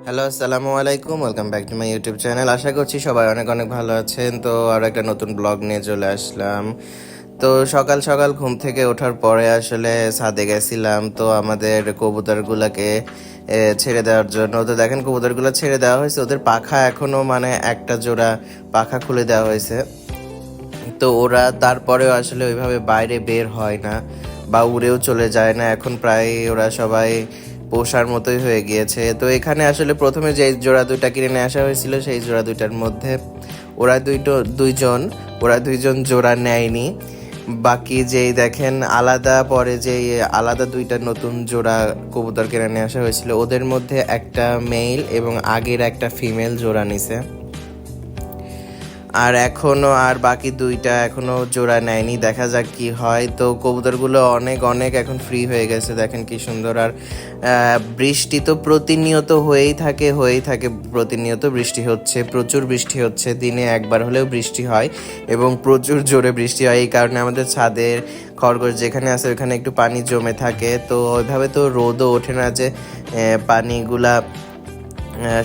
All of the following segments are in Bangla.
হ্যালো, আসসালামু আলাইকুম। Welcome back to my YouTube channel. আশা করছি সবাই অনেক অনেক ভালো আছেন। তো আরও একটা নতুন ব্লগ নিয়ে চলে আসলাম। তো সকাল সকাল ঘুম থেকে ওঠার পরে আসলে ছাদে গেছিলাম তো আমাদের কবুতরগুলোকে ছেড়ে দেওয়ার জন্য। তো দেখেন কবুতরগুলো ছেড়ে দেওয়া হয়েছে, ওদের পাখা এখনও মানে একটা জোড়া পাখা খুলে দেওয়া হয়েছে। তো ওরা তারপরেও আসলে ওইভাবে বাইরে বের হয় না বা উড়েও চলে যায় না। এখন প্রায় ওরা সবাই পোষার মতোই হয়ে গিয়েছে। তো এখানে আসলে প্রথমে যে জোড়া দুইটা কিনে নিয়ে আসা হয়েছিল সেই জোড়া দুইটার মধ্যে ওরা দুইজন জোড়া নেয়নি। বাকি যেই দেখেন আলাদা পরে যেই আলাদা দুইটা নতুন জোড়া কবুতর কিনে নিয়ে আসা হয়েছিল ওদের মধ্যে একটা মেল এবং আগের একটা ফিমেল জোড়া নিছে। আর এখনো আর বাকি দুইটা এখনো জোড়া নেয়নি, দেখা যাক কি হয়। তো কবুতরগুলো অনেক অনেক এখন ফ্রি হয়ে গেছে, দেখেন কি সুন্দর। আর বৃষ্টি তো প্রতিনিয়ত হয়েই থাকে প্রতিনিয়ত বৃষ্টি হচ্ছে, প্রচুর বৃষ্টি হচ্ছে, দিনে একবার হলেও বৃষ্টি হয় এবং প্রচুর জোরে বৃষ্টি হয়। এই কারণে আমাদের ছাদের খরগোশ যেখানে আছে ওখানে একটু পানি জমে থাকে। তো ওইভাবে তো রোদও ওঠে না যে পানিগুলা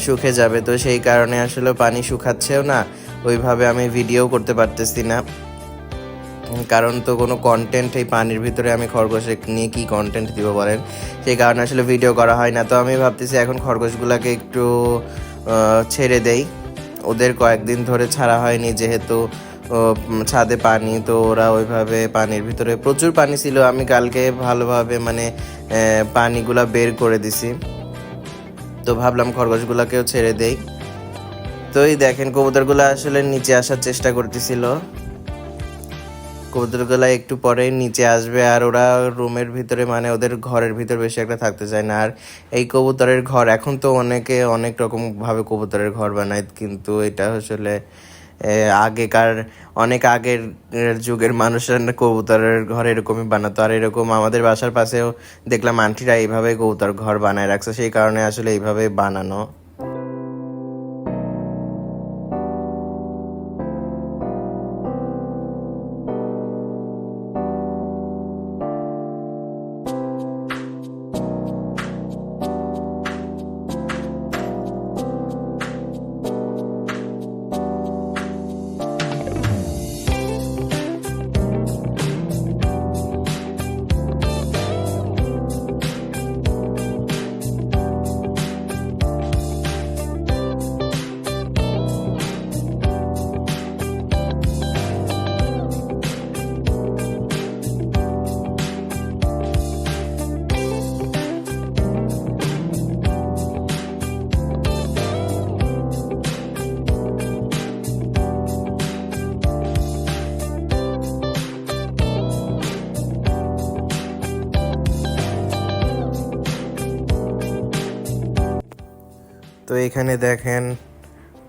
শুকে যাবে। তো সেই কারণে আসলে পানি শুকাচ্ছেও না, ওইভাবে আমি ভিডিও করতে পারতেছি না, কারণ তো কোনো কন্টেন্ট এই পানির ভিতরে আমি খরগোশ নিয়ে কি কন্টেন্ট দিব বলেন। সেই কারণে আসলে ভিডিও করা হয় না। তো আমি ভাবতেছি এখন খরগোশগুলোকে একটু ছেড়ে দেই। ওদের কয়েকদিন ধরে ছাড়া হয়নি যেহেতু ছাদে পানি, তো ওরা ওইভাবে পানির ভিতরে প্রচুর পানি ছিল। আমি কালকে ভালোভাবে মানে পানিগুলা বের করে দিছি, তো ভাবলাম খরগোশগুলোকেও ছেড়ে দেই। তো এই দেখেন কবুতরগুলো আসলে নিচে আসার চেষ্টা করতেছিল, কবুতরগুলো একটু পরেই নিচে আসবে। আর ওরা রুমের ভিতরে মানে ওদের ঘরের ভিতর বেশি একটা থাকতে চায় না। আর এই কবুতরের ঘর এখন তো অনেকে অনেক রকম ভাবে কবুতরের ঘর বানায়, কিন্তু এটা আসলে আগেকার অনেক আগের যুগের মানুষরা না কবুতরের ঘর এরকমই বানাতো। আর এরকম আমাদের বাসার পাশেও দেখলাম আন্টিরা এইভাবে কবুতর ঘর বানায় রাখছে, সেই কারণে আসলে এইভাবে বানানো। তো এখানে দেখেন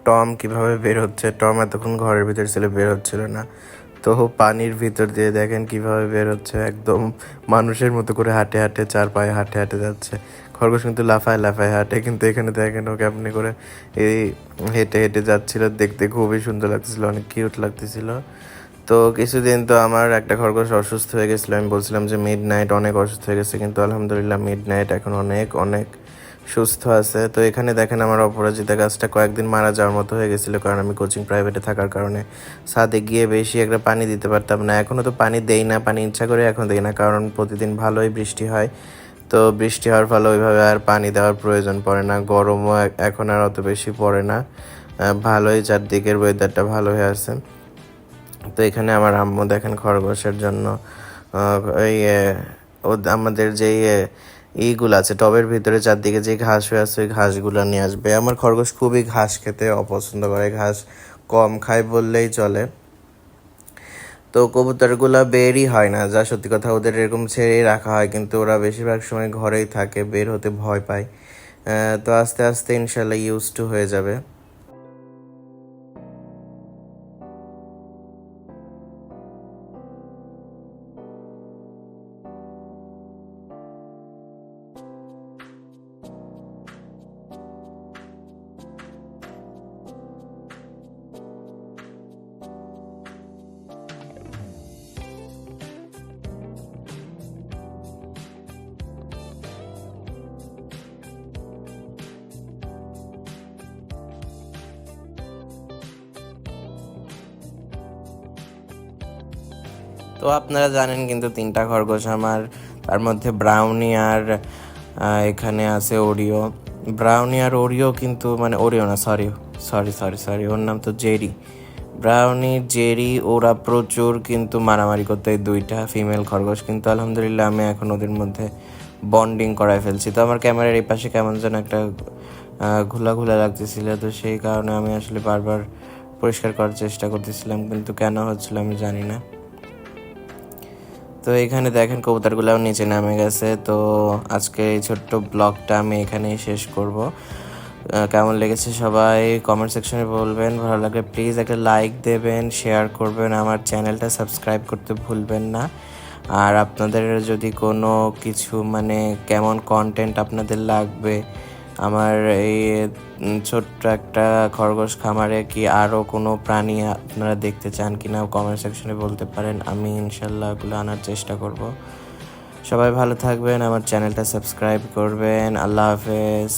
টম কিভাবে বের হচ্ছে। টম এতক্ষণ ঘরের ভিতর ছিল, বের হচ্ছিল না। তো পানির ভিতর দিয়ে দেখেন কিভাবে বের হচ্ছে, একদম মানুষের মতো করে হাঁটে হাঁটে, চার পায়ে হাঁটে হাঁটে যাচ্ছে। খরগোশ কিন্তু লাফায় লাফায় হাঁটে, কিন্তু এখানে দেখেন ওকে আপনি করে এই হেঁটে হেঁটে যাচ্ছিল, দেখতে খুবই সুন্দর লাগতেছিল, অনেক কিউট লাগতেছিল। তো কিছুদিন তো আমার একটা খরগোশ অসুস্থ হয়ে গেছিলো, আমি বলছিলাম যে মিড নাইট অনেক অসুস্থ হয়ে গেছে, কিন্তু আলহামদুলিল্লাহ মিড নাইট এখন অনেক অনেক সুস্থ আছে। তো এখানে দেখেন আমার অপরাজিতা গাছটা কয়েকদিন মারা যাওয়ার মতো হয়ে গেছিলো, কারণ আমি কোচিং প্রাইভেটে থাকার কারণে ছাদে গিয়ে বেশি একটা পানি দিতে পারতাম না। এখনও তো পানি দেই না, পানি ইচ্ছা করে এখন দেই না, কারণ প্রতিদিন ভালোই বৃষ্টি হয়। তো বৃষ্টি হওয়ার ফলে ওইভাবে আর পানি দেওয়ার প্রয়োজন পড়ে না, গরমও এখন আর অত বেশি পড়ে না, ভালোই চারদিকের ওয়েদারটা ভালো হয়ে আছে। তো এখানে আমার আম্মু দেখেন খরগোশের জন্য ওই আমাদের যেই এইগুলো আছে টবের ভিতরে চারদিকে যে ঘাস হয়ে আছে ওই ঘাসগুলো নিয়ে আসবে। আমার খরগোশ খুবই ঘাস খেতে অপছন্দ করে, ঘাস কম খায় বললেই চলে। তো কবুতরগুলো বেরই হয় না, যা সত্যি কথা, ওদের এরকম ছেড়েই রাখা হয়, কিন্তু ওরা বেশিরভাগ সময় ঘরেই থাকে, বের হতে ভয় পায়। তো আস্তে আস্তে ইনশাল্লাহ ইউজ টু হয়ে যাবে। তো আপনারা জানেন কিন্তু 3টা খরগোশ আমার, তার মধ্যে ব্রাউনি আর এখানে আছে ওরিও। ব্রাউনি আর ওরিও কিন্তু মানে ওরিও না, সরি সরি সরি সরি, ওর নাম তো জেরি। ব্রাউনি জেরি ওরা প্রচুর কিন্তু মারামারি করতো, এই 2টা ফিমেল খরগোশ। কিন্তু আলহামদুলিল্লাহ আমি এখন ওদের মধ্যে বন্ডিং করায় ফেলছি। তো আমার ক্যামেরার এই পাশে কেমন যেন একটা ঘোলা ঘোলা লাগতেছিল, তো সেই কারণে আমি আসলে বারবার পরিষ্কার করার চেষ্টা করতেছিলাম, কিন্তু কেন হচ্ছিল আমি জানি না। তো এখানে দেখেন কবুতরগুলোও নিচে নামে গেছে। তো আজকে এই ছোট্ট ব্লগটা আমি এখানেই শেষ করব। কেমন লেগেছে সবাই কমেন্ট সেকশনে বলবেন। ভালো লাগলে প্লিজ একটা লাইক দেবেন, শেয়ার করবেন, আমার চ্যানেলটা সাবস্ক্রাইব করতে ভুলবেন না। আর আপনাদের যদি কোনো কিছু মানে কেমন কন্টেন্ট আপনাদের লাগবে, আমার এই ছোট্ট একটা খরগোশ খামারে কি আরও কোনো প্রাণী আপনারা দেখতে চান কিনা কমেন্ট সেকশনে বলতে পারেন, আমি ইনশাল্লাহ ওগুলো আনার চেষ্টা করব। সবাই ভালো থাকবেন, আমার চ্যানেলটা সাবস্ক্রাইব করবেন। আল্লাহ হাফেজ।